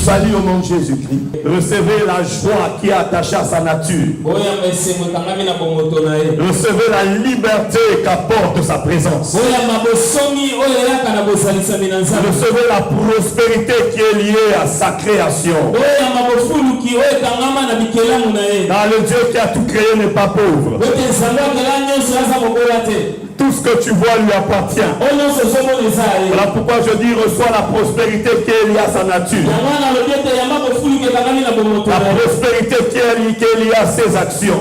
salut au nom de Jésus-Christ. Recevez la joie qui est attachée à sa nature. Recevez la liberté qu'apporte sa présence. Recevez la prospérité qui est liée à sa création. Car le Dieu qui a tout créé n'est pas pauvre. Tout ce que tu vois lui appartient. Voilà pourquoi je dis reçois la prospérité qui est liée à sa nature. La prospérité qui est liée à ses actions.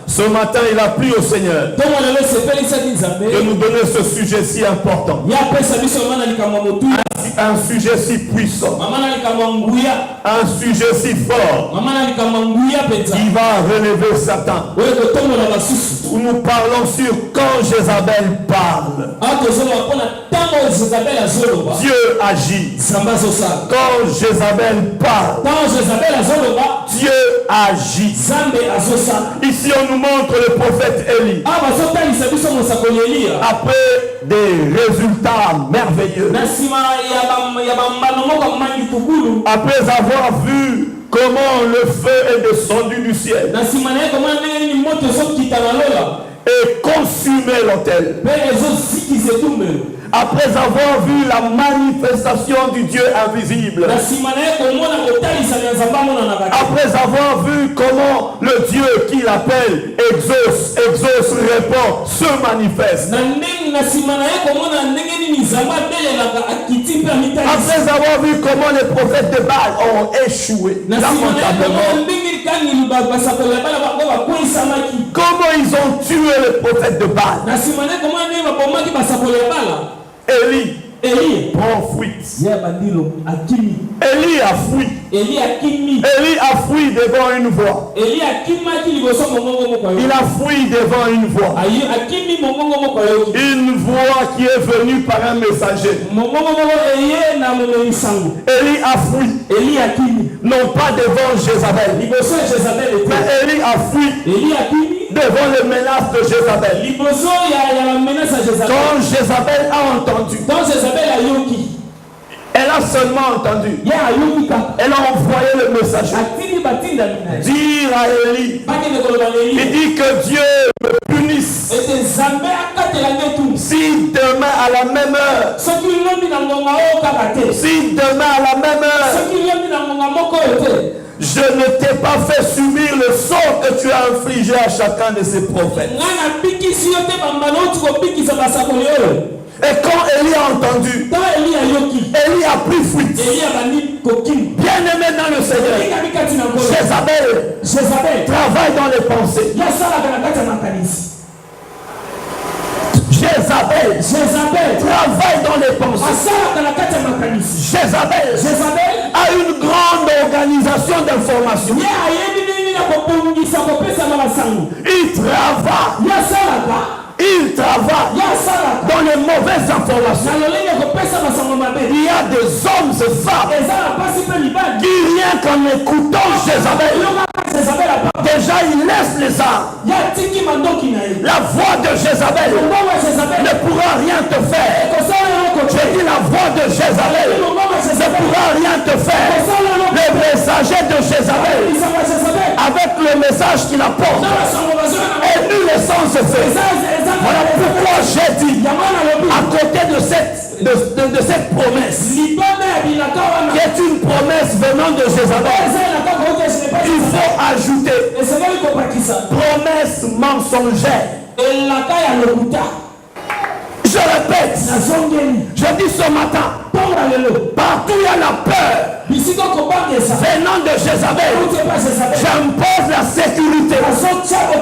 Ce matin, il a plu au Seigneur de nous donner ce sujet si important. Un sujet si puissant. Un sujet si fort. Qui va relever Satan. Nous parlons sur quand Jézabel parle. Dieu agit. Quand Jézabel parle. Dieu agit. Ici on nous montre le prophète Élie. Après des résultats merveilleux. Après avoir vu comment le feu est descendu du ciel et consumé l'autel. Après avoir vu la manifestation du Dieu invisible. Après avoir vu comment le Dieu qu'il appelle exauce répond, se manifeste. Après avoir vu comment les prophètes de Baal ont échoué lamentablement. Comment ils ont tué les prophètes de Baal. Élie prend fuite. Élie a fui. Élie a fui devant une voix. Il a fui devant une voix. Une voix qui est venue par un messager. Élie a fui. Non pas devant Jézabel. Mais Élie a fui devant les menaces de Jézabel. Quand Jézabel a entendu, elle a seulement entendu. Elle a envoyé le messager dire à Élie, il dit que Dieu me punisse si demain à la même heure, si demain à la même heure, je ne t'ai pas fait subir le sort que tu as infligé à chacun de ces prophètes. Et quand Élie a entendu, Élie a pris fuite. Bien aimé dans le Seigneur, Jézabel travaille dans les pensées. Jézabel travaille dans les pensées. Jézabel a une grande organisation d'information. Il travaille dans les mauvaises informations. Il y a des hommes et femmes qui, rien qu'en écoutant Jézabel, déjà ils laissent les armes. La voix de Jézabel ne pourra rien te faire. J'ai dit la voix de Jézabel ne pourra rien te faire. Le messager de Jézabel, avec le message qu'il apporte, est nul et sans effet. Voilà pourquoi j'ai dit, à côté de cette promesse, qui est une promesse venant de Jézabel, il faut ajouter promesse mensongère. Je répète, je dis ce matin, partout il y a la peur venant de Jézabel, j'impose la sécurité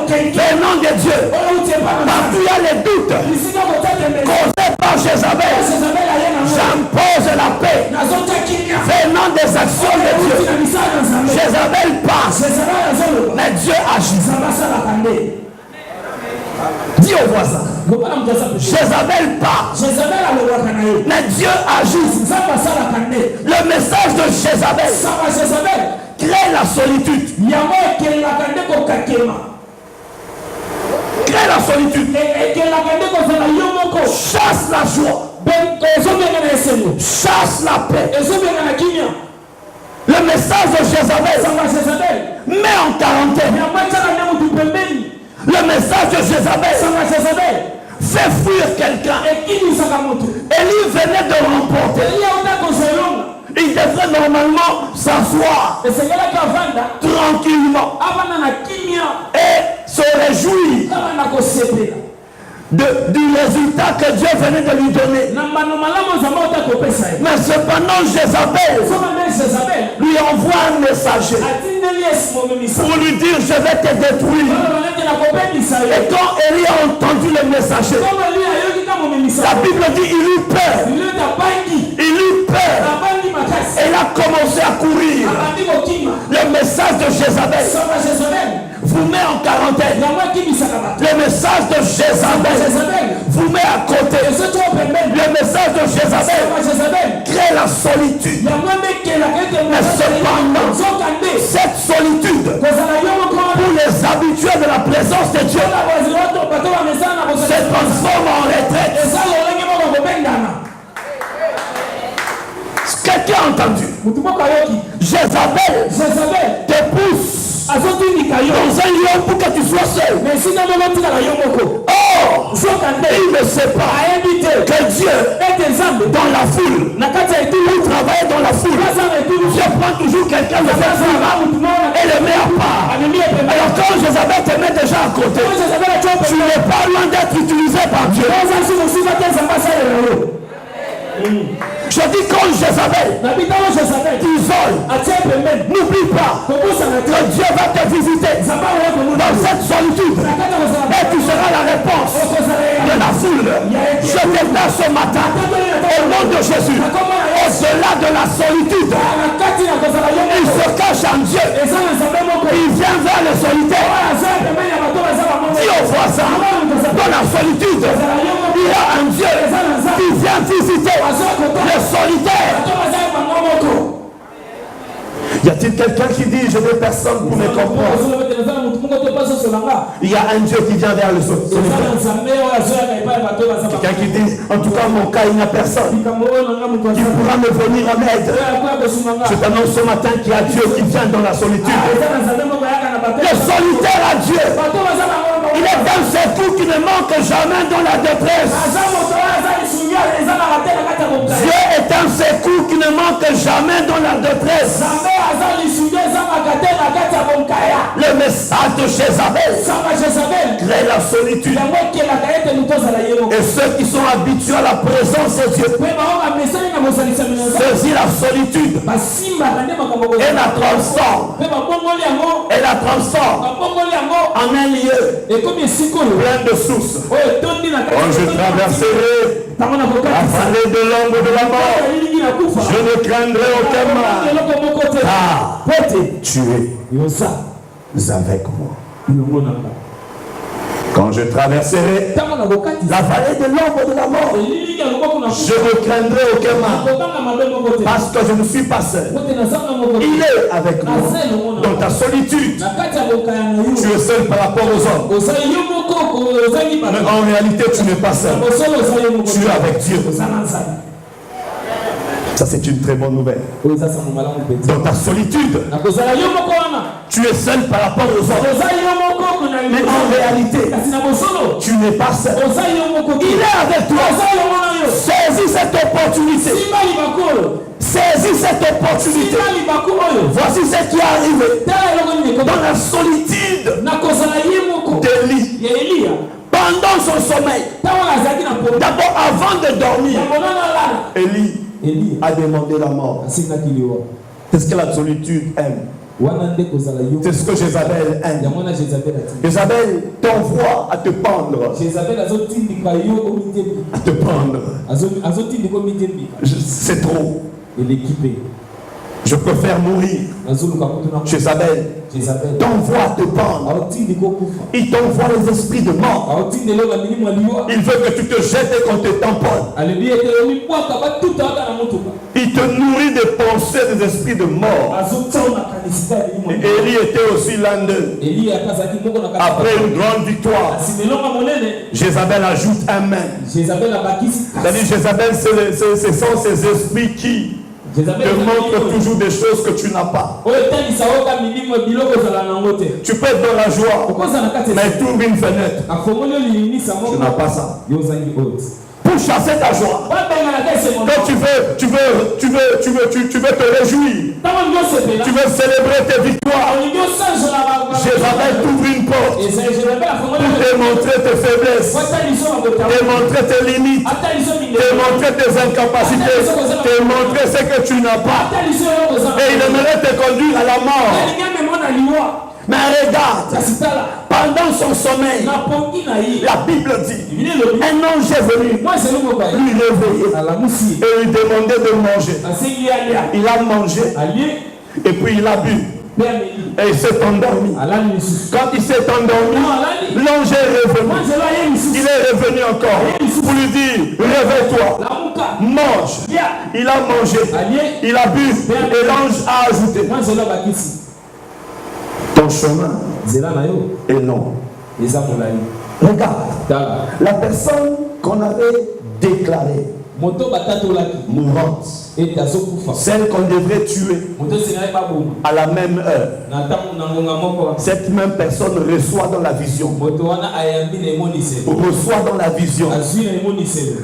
venant de Dieu. Partout il y a les doutes causés par Jézabel, j'impose la paix venant des actions de Dieu. Jézabel passe, mais Dieu agit. Dis au voisin, Jézabel part, mais Dieu agit. Le message de Jézabel crée la solitude. Crée la solitude. Chasse la joie. chasse la paix. Le message de Jézabel met en quarantaine. Le message de Jézabel fait fuir quelqu'un. Élie venait de remporter. Il devrait normalement s'asseoir tranquillement et se réjouir du résultat que Dieu venait de lui donner. Mais cependant, Jézabel lui envoie un messager pour lui dire: je vais te détruire. Et quand Élie a entendu le messager, la Bible dit il eut peur. Il eut peur. Et il a commencé à courir. Le message de Jézabel vous met en quarantaine. Le message de Jézabel vous met à côté. Le message de Jézabel crée la solitude. Mais cependant, cette solitude, pour les habitués de la présence de Dieu, se transforme en retraite. Quelqu'un a entendu? Jézabel te pousse dans un lieu pour que tu sois seul. Oh, il ne sait pas que Dieu dans la foule, il travaille dans la foule. Dieu prend toujours quelqu'un de faire foule et le met à part. Alors quand Jézabel te met déjà à côté, tu n'es pas loin d'être utilisé par Dieu. Je dis quand Jézabel t'isole, n'oublie pas que Dieu va te visiter dans cette solitude et tu seras la réponse de la foule. Je déclare ce matin au nom de Jésus, au-delà de la solitude, il se cache en Dieu, il vient vers le solitaire. Dis au voisin, dans la solitude, il y a un Dieu qui vient visiter le solitaire. Y a-t-il quelqu'un qui dit: je veux personne pour me comprendre? Il y a un Dieu qui vient vers le solitaire. Quelqu'un qui dit: en tout cas mon cas, il n'y a personne qui pourra me venir en aide. Je t'annonce ce matin qu'il y a Dieu qui vient dans la solitude. Le solitaire a Dieu. Il est dans ses coups qui ne manque jamais dans la détresse. Dieu est dans ses coups qui ne manque jamais dans la détresse. Le message de Jézabel crée la solitude. Et ceux qui sont habitués à la présence de Dieu saisissent la solitude et la transforment. Et la transforme en un lieu plein de sources. Quand je traverserai la vallée de l'ombre de la mort, je ne craindrai aucun mal, car tu es avec moi. Quand je traverserai la vallée de l'ombre de la mort, je ne craindrai aucun mal, parce que je ne suis pas seul. Il est avec moi. Dans ta solitude, tu es seul par rapport aux hommes. Mais en réalité, tu n'es pas seul. Tu es avec Dieu. Ça, c'est une très bonne nouvelle. Dans ta solitude, tu es seul par rapport aux autres. Mais en réalité, tu n'es pas seul. Il est avec toi. Saisis cette opportunité. Saisis cette opportunité. Voici ce qui est arrivé dans la solitude d'Élie. Pendant son sommeil, d'abord avant de dormir, Élie a demandé la mort. C'est ce que la solitude aime. C'est ce que Jézabel aime. Jézabel t'envoie à te pendre. À te pendre. C'est trop. Je préfère mourir. Jézabel t'envoie à te pendre. Il t'envoie les esprits de mort. Il veut que tu te jettes et qu'on te tamponne. Il te nourrit des pensées des esprits de mort. Élie était aussi l'un d'eux. Après une grande victoire, Jézabel ajoute un mais. C'est-à-dire Jézabel, ce sont ces esprits qui te montrent toujours des choses que tu n'as pas. Tu peux être dans la joie, mais tu ouvres une fenêtre. Tu n'as pas ça. Pour chasser ta joie. Quand tu veux te réjouir. Tu veux célébrer tes victoires. Jézabel t'ouvre une porte pour démontrer tes faiblesses, démontrer tes limites, démontrer tes incapacités, démontrer ce que tu n'as pas. Et il aimerait te conduire à la mort. Mais regarde, pendant son sommeil, la Bible dit, un ange est venu lui réveiller et lui demander de manger. Il a mangé et puis il a bu. Et il s'est endormi. Quand il s'est endormi, l'ange est revenu. Il est revenu encore pour lui dire, réveille-toi, mange. Il a mangé, il a bu et l'ange a ajouté, ton chemin est long. Regarde, la personne qu'on avait déclarée mourante, celle qu'on devrait tuer à la même heure, cette même personne reçoit dans la vision, reçoit dans la vision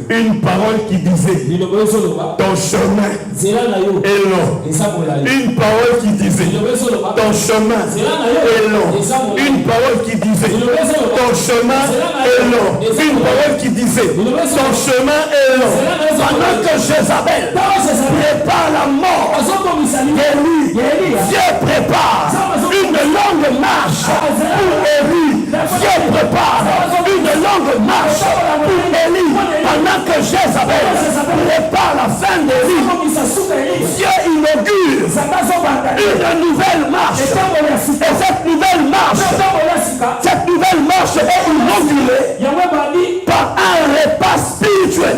une parole qui disait, ton chemin est long. Une parole qui disait, ton chemin est long. Une parole qui disait, ton chemin est long. Une parole qui disait, ton chemin est long. Pendant que Jézabel prépare la mort d'Élie, Dieu prépare une longue marche pour Élie. Dieu prépare une longue marche pour Élie. Pendant que Jézabel prépare la fin d'Élie, Dieu inaugure une nouvelle marche. Et cette nouvelle marche est inaugurée par un repas spirituel.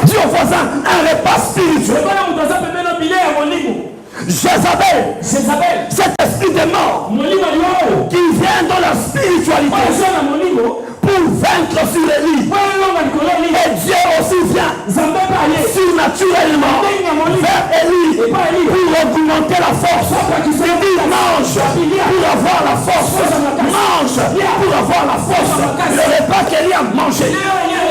Dis au voisin, un repas spirituel. Jézabel, cet esprit de mort qui vient dans la spiritualité pour vaincre sur Élie. Et Dieu aussi vient surnaturellement vers Élie pour augmenter la force. Il dit mange pour avoir la force. Mange pour avoir la force. Le repas qu'Élie a mangé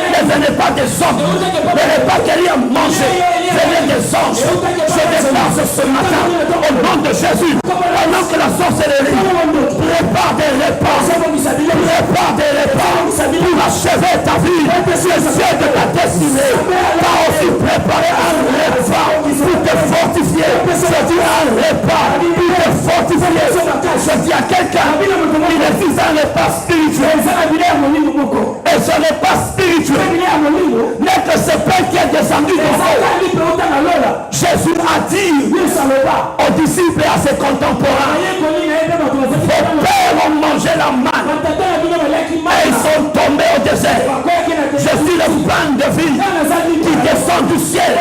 ne venait pas des hommes. Le repas qu'Élie a mangé venait des anges. Je déclare ce matin au nom de Jésus, pendant que la sorcellerie prépare des repas, pour achever ta vie, les cieux de ta destinée, t'as aussi préparé un repas pour te fortifier. Je dis un repas pour te fortifier. Je dis à quelqu'un, il existe un repas spirituel. Et ce repas spirituel n'est que ce pain qui est descendu de haut. Jésus a dit aux disciples et à ses contemporains, vos pères ont mangé la manne et ils sont tombés au désert. Je suis le pain de vie qui descend du ciel.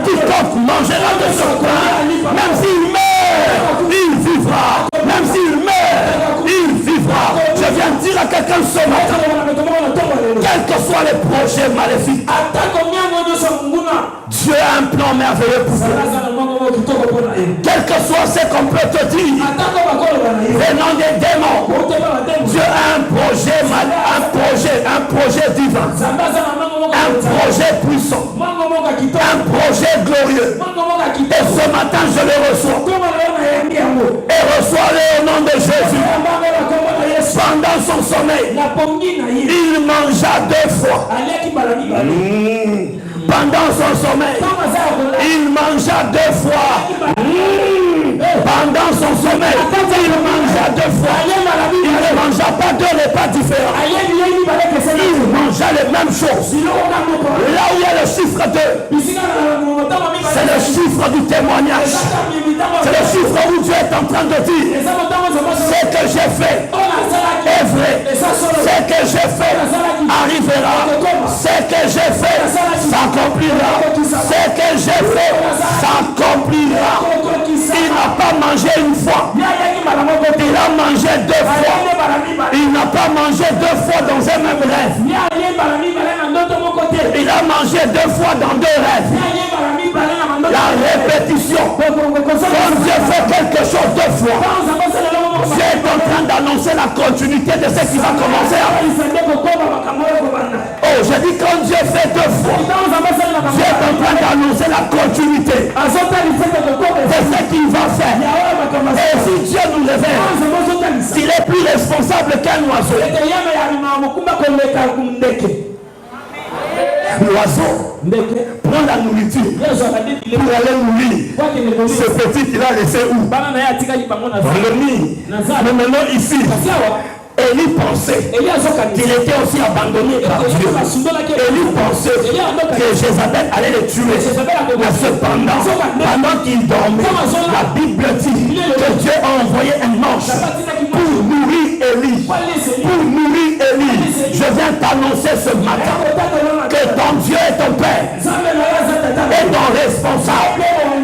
Quiconque mangera de ce pain, même s'il meurt, il vivra. Même s'il meurt, il vivra. Je viens de dire à quelqu'un ce matin, quels que soient les projets maléfiques, Dieu a un plan merveilleux pour toi. Quel que soit ce qu'on peut te dire, venant des démons, Dieu a un projet divin, un projet puissant, un projet glorieux. Et ce matin, je le reçois. Et reçois-le au nom de Jésus. Pendant son sommeil, il mangea 2 fois. Pendant son sommeil, il mangea 2 fois. Pendant son sommeil, il mangea 2 fois. Il ne mangea pas pas deux repas différents. Ils mangeaient les mêmes choses. Là où il y a le chiffre 2, c'est le chiffre du témoignage. C'est le chiffre où Dieu est en train de dire ce que j'ai fait est vrai. Ce que j'ai fait arrivera. Ce que j'ai fait s'accomplira. Ce que j'ai fait s'accomplira. Il n'a pas mangé une fois. Il a mangé 2 fois. Il n'a pas mangé 2 fois dans un même rêve. Il a mangé 2 fois dans 2 rêves. La répétition. Quand Dieu fait quelque chose 2 fois, Dieu est en train d'annoncer la continuité de ce qui va commencer. Oh, j'ai dit quand Dieu fait 2 fois, Dieu est en train d'annoncer la continuité de ce qu'il va faire. Et si Dieu nous révèle qu'il est plus responsable qu'un oiseau, l'oiseau prend la nourriture pour aller nourrir ce petit qu'il a laissé où? Dans le nid. Mais maintenant ici, Élie pensait qu'il était aussi abandonné par Dieu. Élie pensait que Jézabel allait le tuer. Mais cependant, pendant qu'il dormait, la Bible dit que Dieu a envoyé un ange pour nourrir Élie. Pour nourrir Élie. Je viens t'annoncer ce matin que ton Dieu est ton Père et ton responsable.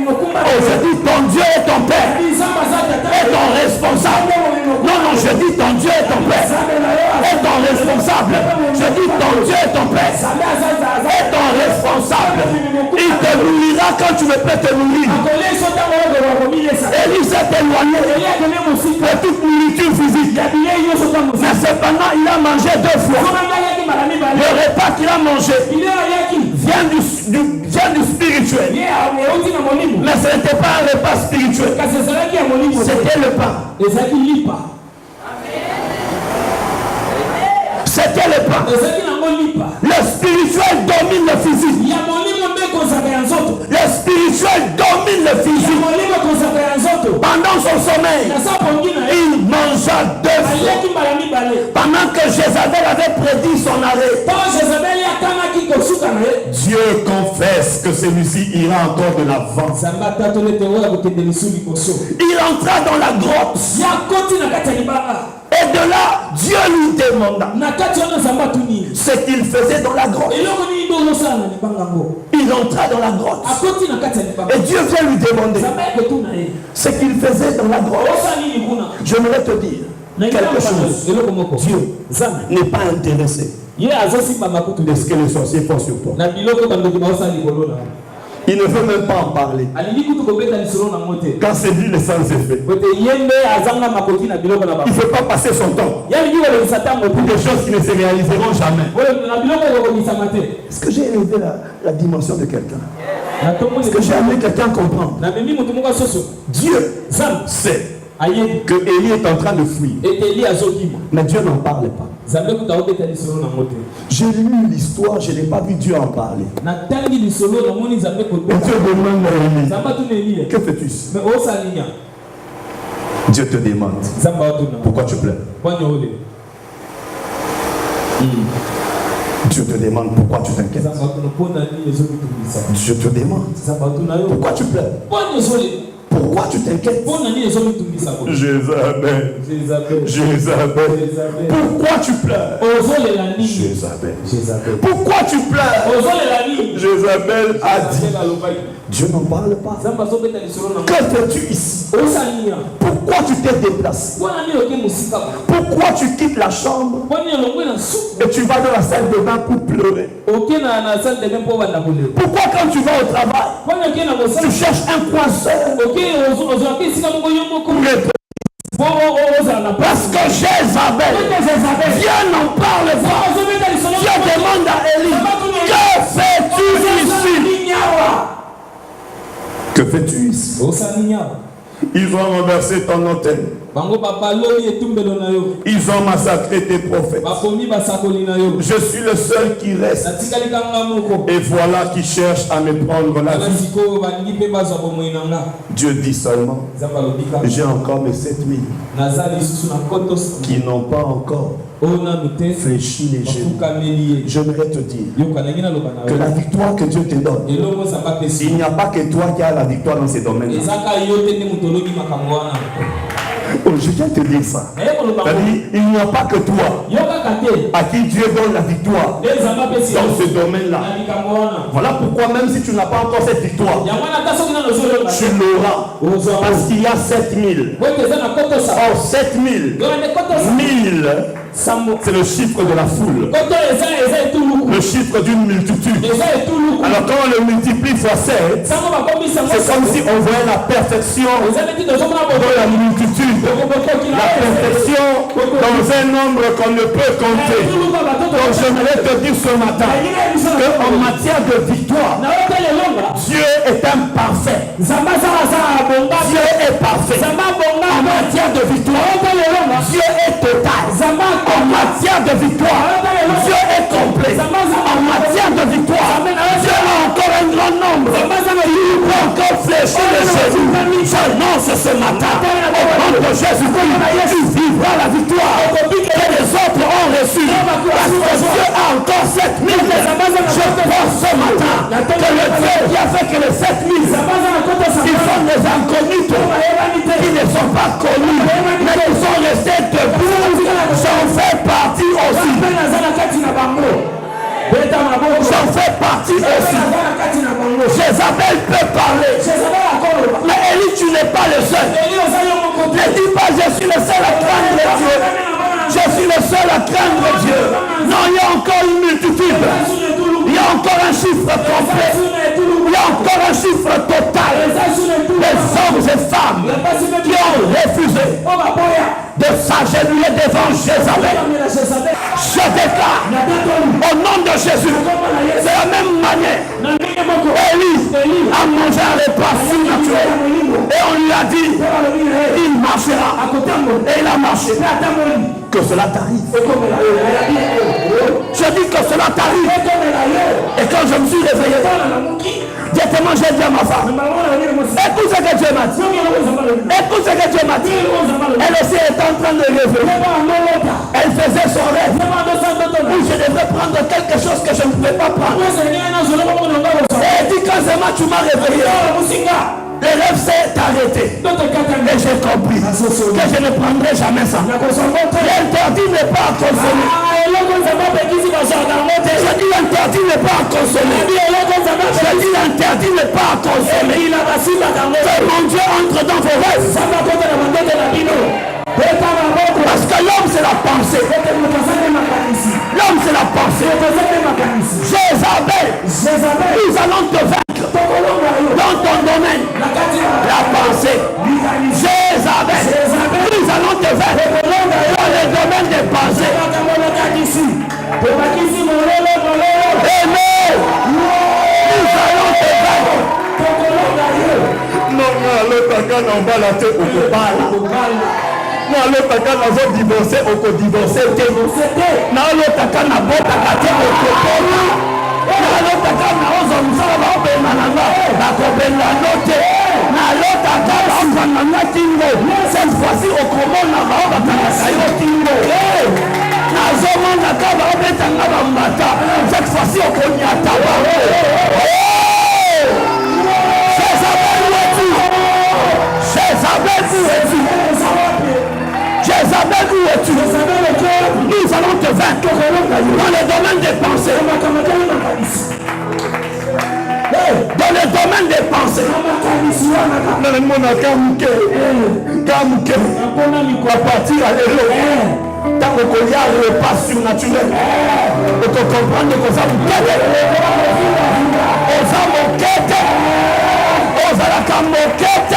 Oh, je dis ton Dieu est ton Père et ton responsable. Non, je dis ton Dieu est ton Père et ton responsable. Je dis ton Dieu est ton Père et ton responsable. Il te nourrira quand tu ne peux te nourrir. Élie s'est éloigné de toute nourriture physique. Mais cependant, il a mangé 2 fois. Le repas qu'il a mangé vient du spirituel. Mais ce n'était pas un repas spirituel. C'était le pain. C'était le pain. Le spirituel domine le physique. Le spirituel domine le physique. Pendant son sommeil, il mangea 2 fois. Pendant que Jézabel avait prédit son arrêt, Dieu confesse que celui-ci ira encore de l'avant. Il entra dans la grotte. Et de là, Dieu lui demanda ce qu'il faisait dans la grotte. Il entra dans la grotte. Et Dieu vient lui demander ce qu'il faisait dans la grotte. J'aimerais te dire quelque chose. Dieu n'est pas intéressé de ce que les sorciers font sur toi. Il ne veut même pas en parler. Quand c'est lui, le sang s'est fait. Il ne veut pas passer son temps pour des choses qui ne se réaliseront jamais. Est-ce que j'ai élevé la dimension de quelqu'un? Est-ce que j'ai amené quelqu'un à comprendre? Dieu sait que Élie est en train de fuir. Mais Dieu n'en parle pas. J'ai lu l'histoire, je n'ai pas vu Dieu en parler. Et Dieu demande à Élie, que fais-tu? Dieu te demande, pourquoi tu pleures? Dieu te demande pourquoi tu t'inquiètes. Dieu te demande pourquoi tu pleures. Pourquoi tu t'inquiètes? Jézabel. Pourquoi tu pleures? Jézabel. Pourquoi tu pleures? Jézabel a dit. Dieu n'en parle pas. Que fais-tu ici? Pourquoi tu t'es déplacé? Pourquoi tu quittes la chambre et tu vas dans la salle de bain pour pleurer? Pourquoi quand tu vas au travail, tu cherches un coinceur pour parce que Jézabel, Dieu n'en parle pas. Dieu demande à Élie, que fais-tu ici? Que fais-tu ici? Ils ont renversé ton autel. Ils ont massacré tes prophètes. Je suis le seul qui reste. Et voilà qui cherche à me prendre la vie. Dieu dit seulement, j'ai encore mes 7000 qui n'ont pas encore fléchi les genoux. J'aimerais te dire que la victoire que Dieu te donne, il n'y a pas que toi qui as la victoire dans ces domaines-là. Oh, je viens te dire ça. Il n'y a pas que toi à qui Dieu donne la victoire dans ce domaine-là. Voilà pourquoi même si tu n'as pas encore cette victoire, tu l'auras. Parce qu'il y a 7000. Oh, 7000. 1000. C'est le chiffre de la foule. Le chiffre d'une multitude. Alors quand on le multiplie fois 7, c'est comme si on voyait la perfection dans la multitude. La perfection dans un nombre qu'on ne peut compter. Donc j'aimerais te dire ce matin qu'en matière de victoire, Dieu est imparfait. Dieu est parfait. En matière de victoire, Dieu est total. En matière de victoire, Dieu est complet. En matière de victoire, Dieu a encore un grand nombre. Il peut encore fléchir les genoux. J'annonce ce matin, au nom de Jésus-Christ, tu vivras la victoire que les autres ont reçue. Parce que Dieu a encore 7000. Je pense ce matin que le Dieu qui a fait que les 7000, ils sont des inconnus qui ne sont pas connus, mais ils sont restés debout. J'en fais partie aussi. J'en fais partie aussi. Jézabel peut parler. Mais Élie, tu n'es pas le seul. Ne dis pas, je suis le seul à craindre Dieu. Je suis le seul à craindre Dieu. Non, il y a encore une multitude. Il y a encore un chiffre complet. Il y a encore un chiffre total. Les hommes et femmes qui ont refusé de s'agenouiller devant Jézabel. Je déclare au nom de Jésus, de la même manière, Élie a mangé un repas surnaturel et on lui a dit il marchera et il a marché. Que cela t'arrive. Je dis que cela t'arrive. Et quand je me suis réveillé, directement j'ai dit à ma femme, écoute ce que Dieu m'a dit. Écoute ce que Dieu m'a dit. Elle aussi est en train de rêver. Elle faisait son rêve. Où je devrais prendre quelque chose que je ne pouvais pas prendre. Et elle dit quand c'est moi tu m'as réveillé. Le rêve s'est arrêté. Et j'ai compris que je ne prendrai jamais ça. L'interdit n'est pas à consommer. Je dis l'interdit n'est pas à consommer. Je dis l'interdit n'est pas à consommer. Que mon Dieu entre dans vos rêves. Parce que l'homme c'est la pensée. L'homme c'est la pensée. Jézabel, nous allons te vaincre dans ton domaine. La pensée. Jézabel, nous allons te vaincre dans le domaine des pensées. Amen. Nous allons te vaincre. Non, l'autre gars n'en va la tête au copain. Non, l'autre gars n'a pas divorcé, on peut divorcer. Non, l'autre gars n'a pas divorcé, on peut divorcer. Non, l'autre gars n'a pas divorcé. Cette fois-ci, au commun, n'a pas cette fois-ci, au Konyata. Jézabel, où es-tu? Nous allons te vaincre dans le domaine des pensées. Dans le domaine des pensées. À partir à l'héros. Tant qu'on y a le pas surnaturel. Et qu'on comprenne que ça vous quête. On va moquette. On va la moquette.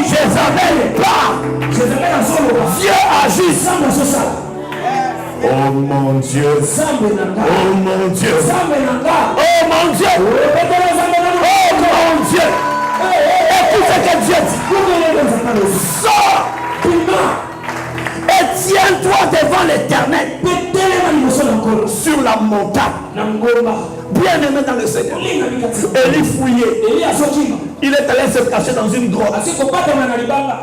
Jézabel part. Dieu agit. Oh mon Dieu. Oh mon Dieu. Oh mon Dieu. Oh mon Dieu. Écoute ce que Dieu dit. Sors la montagne. Bien aimé dans le Seigneur. Élie fouillait. Il est allé se cacher dans une grotte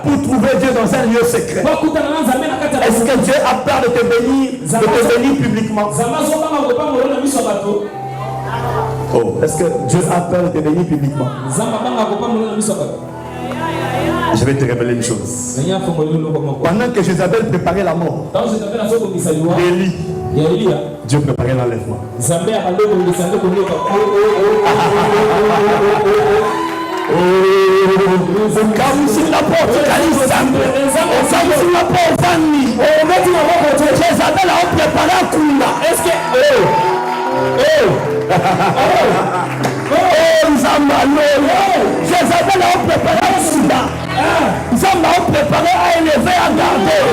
pour trouver Dieu dans un lieu secret. Est-ce que Dieu a peur de te bénir publiquement? Oh, est-ce que Dieu a peur de te bénir publiquement? Je vais te révéler une chose. Pendant que Jézabel préparait la mort d'Élie, Dieu préparait l'enlèvement. Jézabel a préparé un coup là. Est-ce que Jézabel a préparé un souda. Zamba a préparé à élever, à garder.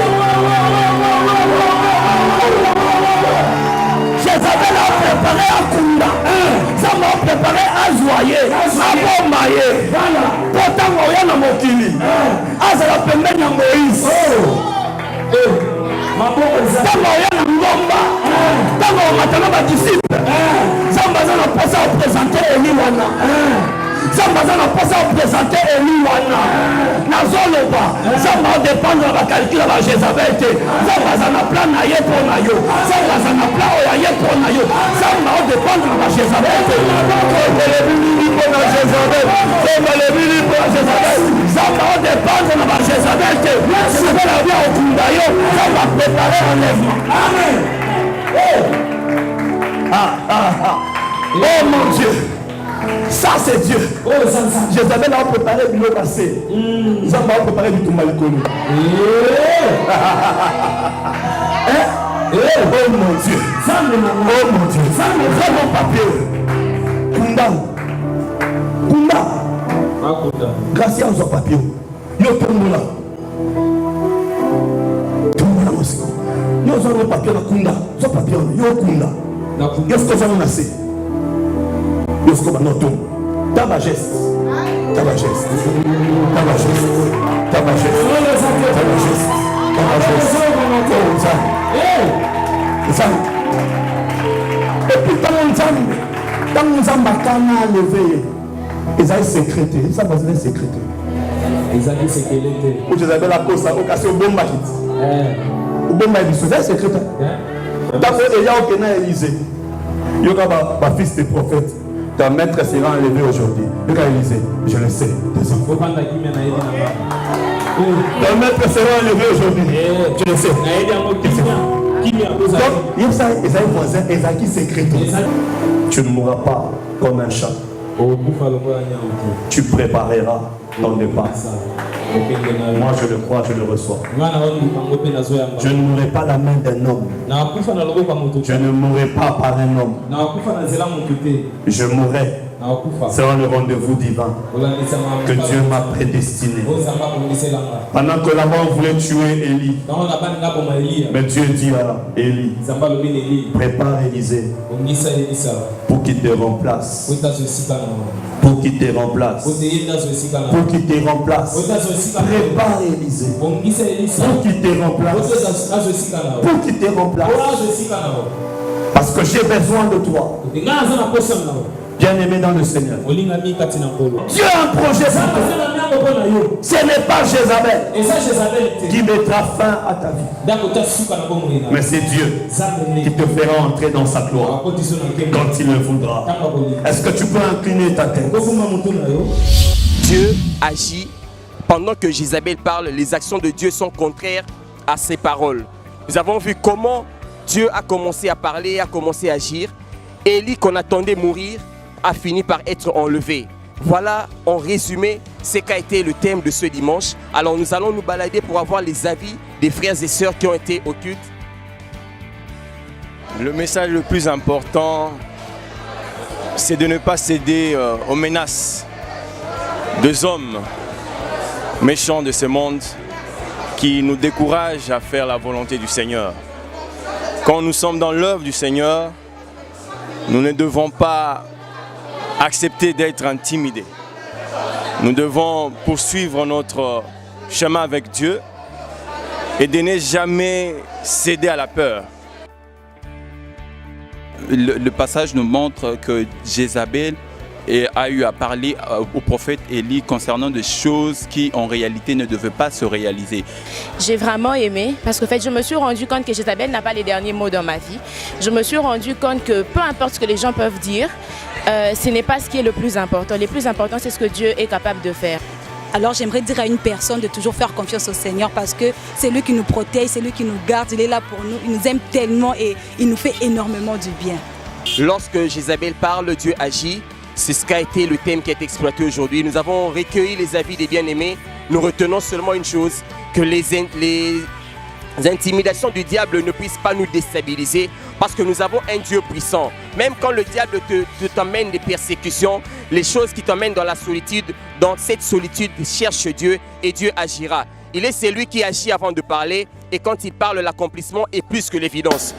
Jézabel a préparé à Kunda. Zamba a préparé à joyer, à bombayer. Pourtant, on y a un mokili. Ah, c'est la pembenne de Moïse. Zamba y a un ngomba. Zamba on a un disciple. Zamba a passé à présenter Eliwana. Zamba a passé à présenter Eliwana. Nazoloba. Zamba dépend de la calcul de la Jézabel. Zamba a plan naïe pour naïo. Zamba a plan oyaïe pour naïo. Zamba dépend de la Jézabel. Zamba dépend de la Jézabel. Jézabel a bien au Kundayo. Zamba préparé l'enlèvement. Amen. Oh mon Dieu. Ça c'est Dieu. Jézabel a préparé le passé. Zamba a préparé du Toumalikolo. Oh mon Dieu. Oh mon Dieu. Zamba mon papier. Kunda. Grâce à son papier. Yo tombola. Tombola aussi. Yo son papier na Kunda. Son papier yo Kunda. Qu'est-ce que ça nous a fait? Ta majeste, ta majeste, ta majeste, ta majeste, ta majeste, et puis quand nous avons levé, ils ont sécrété, ça va se sécréter. Ils ont sécrété. Où tu avais la cause, au cas où bomba quitte. Au bomba il dit, sécrété. Tant qu'il y a aucun Élysée, il y a ma fils des prophètes. Ton maître sera enlevé aujourd'hui. Élisée, je le sais. Ton maître sera enlevé aujourd'hui. Je le sais. Donc, il y a ça, Esaïe voisin, Esaïe qui sécrété. Tu ne mourras pas comme un chat. Tu prépareras ton départ. Moi je le crois, je le reçois. Je ne mourrai pas la main d'un homme. Je ne mourrai pas par un homme. Je mourrai selon le rendez-vous divin que Dieu m'a prédestiné. Pendant que là-bas on voulait tuer Élie, mais Dieu dit à Élie, prépare Élisée pour qu'il te remplace. Pour qu'il te remplace. Pour qu'il te remplace. Prépare Élisée. Pour qu'il te remplace. Pour qu'il te remplace. Parce que j'ai besoin de toi. Bien-aimé dans le Seigneur. Dieu a un projet pour toi. Ce n'est pas Jézabel qui mettra fin à ta vie. Mais c'est Dieu qui te fera entrer dans sa gloire quand il le voudra. Est-ce que tu peux incliner ta tête? Dieu agit. Pendant que Jézabel parle, les actions de Dieu sont contraires à ses paroles. Nous avons vu comment Dieu a commencé à parler, a commencé à agir. Élie, qu'on attendait mourir, a fini par être enlevé. Voilà en résumé ce qu'a été le thème de ce dimanche. Alors nous allons nous balader pour avoir les avis des frères et sœurs qui ont été au culte. Le message le plus important, c'est de ne pas céder aux menaces des hommes méchants de ce monde qui nous découragent à faire la volonté du Seigneur. Quand nous sommes dans l'œuvre du Seigneur, nous ne devons pas accepter d'être intimidés. Nous devons poursuivre notre chemin avec Dieu et de ne jamais céder à la peur. le passage nous montre que Jézabel a eu à parler au prophète Élie concernant des choses qui en réalité ne devaient pas se réaliser. J'ai vraiment aimé parce que en fait, je me suis rendu compte que Jézabel n'a pas les derniers mots dans ma vie. Je me suis rendu compte que peu importe ce que les gens peuvent dire, ce n'est pas ce qui est le plus important. Le plus important, c'est ce que Dieu est capable de faire. Alors j'aimerais dire à une personne de toujours faire confiance au Seigneur parce que c'est lui qui nous protège, c'est lui qui nous garde, il est là pour nous, il nous aime tellement et il nous fait énormément du bien. Lorsque Jézabel parle, Dieu agit. C'est ce qu'a été le thème qui est exploité aujourd'hui. Nous avons recueilli les avis des bien-aimés. Nous retenons seulement une chose, que les intimidations du diable ne puissent pas nous déstabiliser parce que nous avons un Dieu puissant. Même quand le diable t'emmène des persécutions, les choses qui t'emmènent dans la solitude, dans cette solitude, cherche Dieu et Dieu agira. Il est celui qui agit avant de parler et quand il parle, l'accomplissement est plus que l'évidence.